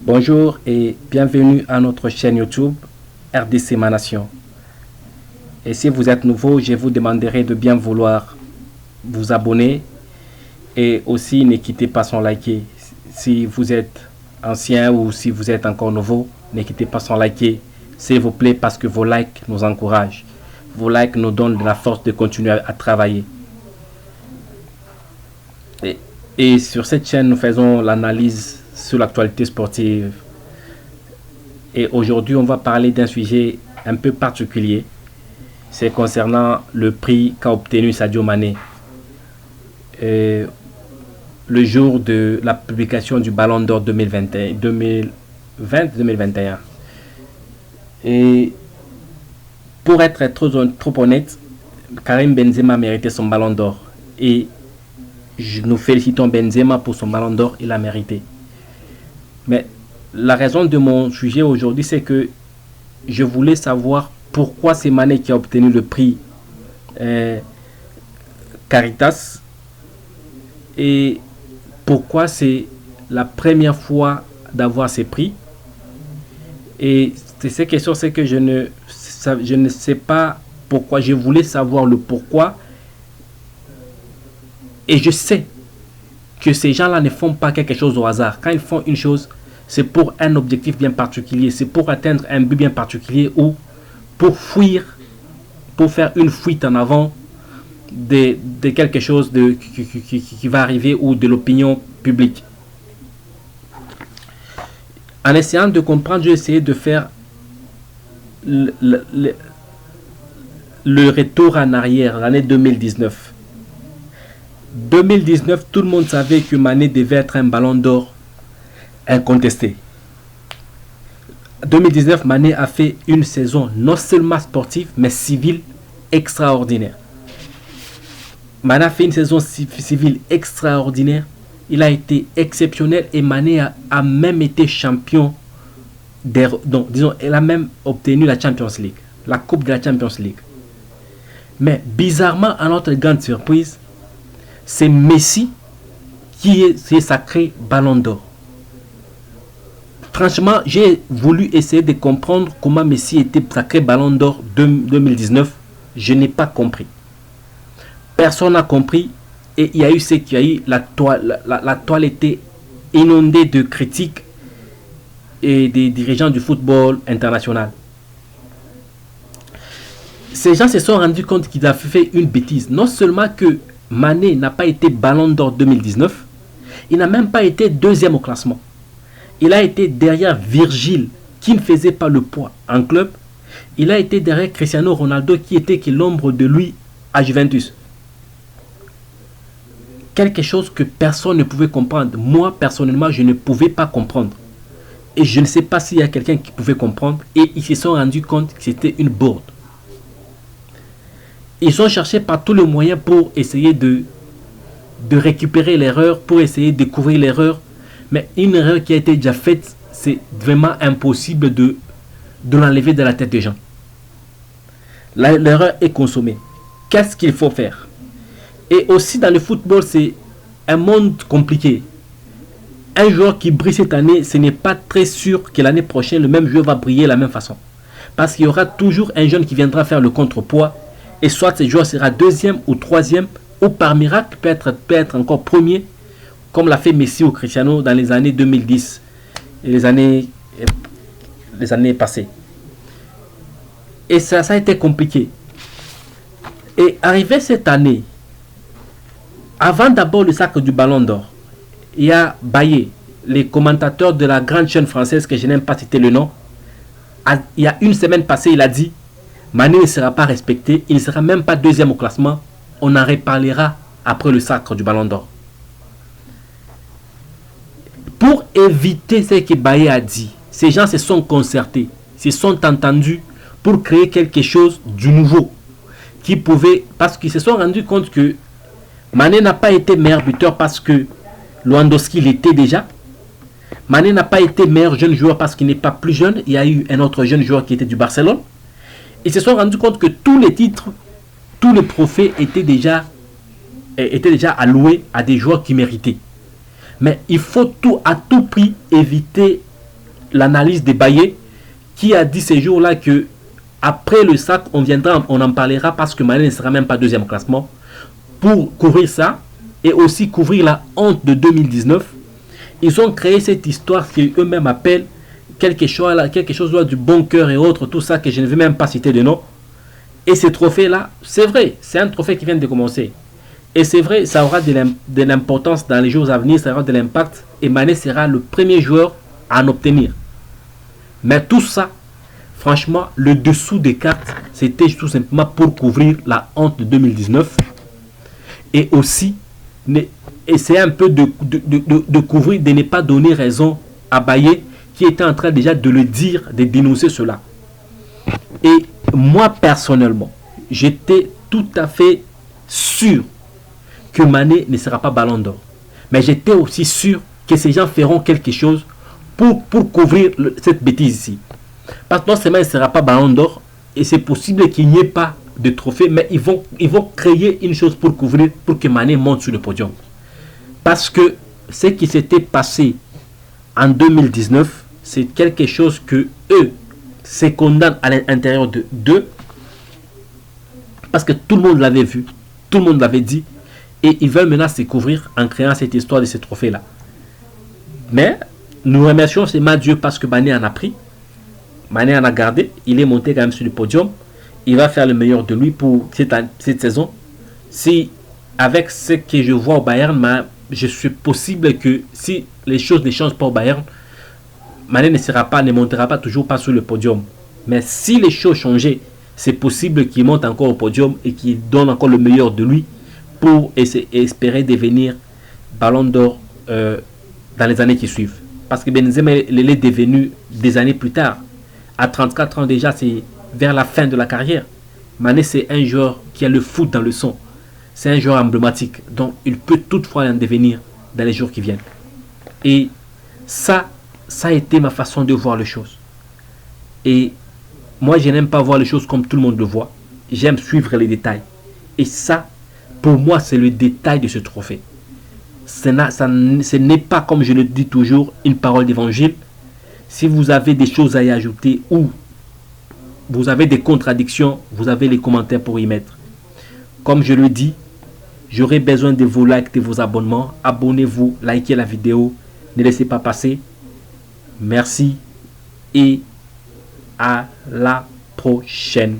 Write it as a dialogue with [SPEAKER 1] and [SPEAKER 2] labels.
[SPEAKER 1] Bonjour et bienvenue à notre chaîne YouTube RDC Ma Nation. Et si vous êtes nouveau, je vous demanderai de bien vouloir vous abonner et aussi ne quittez pas sans liker. Si vous êtes ancien ou si vous êtes encore nouveau, ne quittez pas sans liker, s'il vous plaît, parce que vos likes nous encouragent. Vos likes nous donnent de la force de continuer à travailler. Et sur cette chaîne, nous faisons l'analyse sur l'actualité sportive. Et aujourd'hui, on va parler d'un sujet un peu particulier. C'est concernant le prix qu'a obtenu Sadio Mané. Le jour de la publication du Ballon d'Or 2020-2021. Et pour être trop honnête, Karim Benzema méritait son Ballon d'Or. Et nous félicitons Benzema pour son Ballon d'Or, il l'a mérité. Mais la raison de mon sujet aujourd'hui, c'est que je voulais savoir pourquoi c'est Mané qui a obtenu le prix Caritas et pourquoi c'est la première fois d'avoir ces prix. Et ces questions, c'est que je ne sais pas pourquoi. Je voulais savoir le pourquoi. Et je sais que ces gens-là ne font pas quelque chose au hasard. Quand ils font une chose, c'est pour un objectif bien particulier. C'est pour atteindre un but bien particulier ou pour fuir, pour faire une fuite en avant de quelque chose qui va arriver ou de l'opinion publique. En essayant de comprendre, j'ai essayé de faire le retour en arrière, l'année 2019. 2019, tout le monde savait que Mané devait être un ballon d'or incontesté. 2019, Mané a fait une saison non seulement sportive, mais civile extraordinaire. Mané a fait une saison civile extraordinaire. Il a été exceptionnel et Mané a même été champion. Il a même obtenu la Champions League, la Coupe de la Champions League. Mais bizarrement, à notre grande surprise, c'est Messi qui est sacré Ballon d'Or. Franchement, j'ai voulu essayer de comprendre comment Messi était sacré Ballon d'Or 2019. Je n'ai pas compris. Personne n'a compris. Et il y a eu ce qu'il y a eu. La toile était inondée de critiques et des dirigeants du football international. Ces gens se sont rendus compte qu'ils avaient fait une bêtise. Non seulement que Mané n'a pas été Ballon d'Or 2019, il n'a même pas été deuxième au classement. Il a été derrière Virgil, qui ne faisait pas le poids en club. Il a été derrière Cristiano Ronaldo, qui était l'ombre de lui à Juventus. Quelque chose que personne ne pouvait comprendre. Moi, personnellement, je ne pouvais pas comprendre. Et je ne sais pas s'il y a quelqu'un qui pouvait comprendre. Et ils se sont rendus compte que c'était une bourde. Ils ont cherché par tous les moyens pour essayer de récupérer l'erreur, pour essayer de couvrir l'erreur. Mais une erreur qui a été déjà faite, c'est vraiment impossible de l'enlever de la tête des gens. L'erreur est consommée. Qu'est-ce qu'il faut faire? Et aussi dans le football, c'est un monde compliqué. Un joueur qui brille cette année, ce n'est pas très sûr que l'année prochaine, le même joueur va briller de la même façon. Parce qu'il y aura toujours un jeune qui viendra faire le contrepoids. Et soit ce joueur sera deuxième ou troisième, ou par miracle peut être encore premier, comme l'a fait Messi ou Cristiano dans les années 2010 et les années passées. Et ça a été compliqué. Et arrivé cette année, avant d'abord le sacre du Ballon d'Or, il y a Baillet, les commentateurs de la grande chaîne française, que je n'aime pas citer le nom. Il y a une semaine passée, il a dit Mané ne sera pas respecté, il ne sera même pas deuxième au classement. On en reparlera après le sacre du Ballon d'Or. Pour éviter ce que Baillet a dit, ces gens se sont concertés, se sont entendus pour créer quelque chose de nouveau. Parce qu'ils se sont rendus compte que Mané n'a pas été meilleur buteur parce que Lewandowski l'était déjà. Mané n'a pas été meilleur jeune joueur parce qu'il n'est pas plus jeune. Il y a eu un autre jeune joueur qui était du Barcelone. Ils se sont rendus compte que tous les titres, tous les trophées étaient déjà alloués à des joueurs qui méritaient. Mais il faut à tout prix éviter l'analyse des Baillets qui a dit ces jours-là que après le sac, on viendra, on en parlera parce que Mané ne sera même pas deuxième classement pour couvrir ça et aussi couvrir la honte de 2019. Ils ont créé cette histoire qu'eux-mêmes appellent quelque chose là, du bon cœur et autres, tout ça que je ne vais même pas citer de nom. Et ces trophées-là, c'est vrai, c'est un trophée qui vient de commencer. Et c'est vrai, ça aura de l'importance dans les jours à venir, ça aura de l'impact. Et Mané sera le premier joueur à en obtenir. Mais tout ça, franchement, le dessous des cartes, c'était tout simplement pour couvrir la honte de 2019. Et aussi, essayer un peu de couvrir, de ne pas donner raison à Baillet, qui était en train déjà de le dire, de dénoncer cela. Et moi, personnellement, j'étais tout à fait sûr que Mané ne sera pas Ballon d'Or. Mais j'étais aussi sûr que ces gens feront quelque chose pour couvrir cette bêtise ici. Parce que non seulement il ne sera pas Ballon d'Or, et c'est possible qu'il n'y ait pas de trophée, mais ils vont créer une chose pour couvrir, pour que Mané monte sur le podium. Parce que ce qui s'était passé en 2019, c'est quelque chose que eux se condamnent à l'intérieur d'eux, parce que tout le monde l'avait vu, tout le monde l'avait dit, et ils veulent maintenant se couvrir en créant cette histoire de ces trophées-là. Mais nous remercions seulement Dieu parce que Mané en a pris, Mané en a gardé, il est monté quand même sur le podium, il va faire le meilleur de lui pour cette saison. Si, avec ce que je vois au Bayern, je suis possible que si les choses ne changent pas au Bayern, Mané ne montera pas toujours pas sur le podium. Mais si les choses changeaient, c'est possible qu'il monte encore au podium et qu'il donne encore le meilleur de lui pour espérer devenir Ballon d'Or dans les années qui suivent. Parce que Benzema l'est devenu des années plus tard. À 34 ans déjà, c'est vers la fin de la carrière. Mané, c'est un joueur qui a le foot dans le sang. C'est un joueur emblématique. Donc, il peut toutefois en devenir dans les jours qui viennent. Et ça a été ma façon de voir les choses. Et moi, je n'aime pas voir les choses comme tout le monde le voit. J'aime suivre les détails. Et ça, pour moi, c'est le détail de ce trophée. Ce n'est pas, comme je le dis toujours, une parole d'évangile. Si vous avez des choses à y ajouter ou vous avez des contradictions, vous avez les commentaires pour y mettre. Comme je le dis, j'aurai besoin de vos likes, de vos abonnements. Abonnez-vous, likez la vidéo, ne laissez pas passer. Merci et à la prochaine.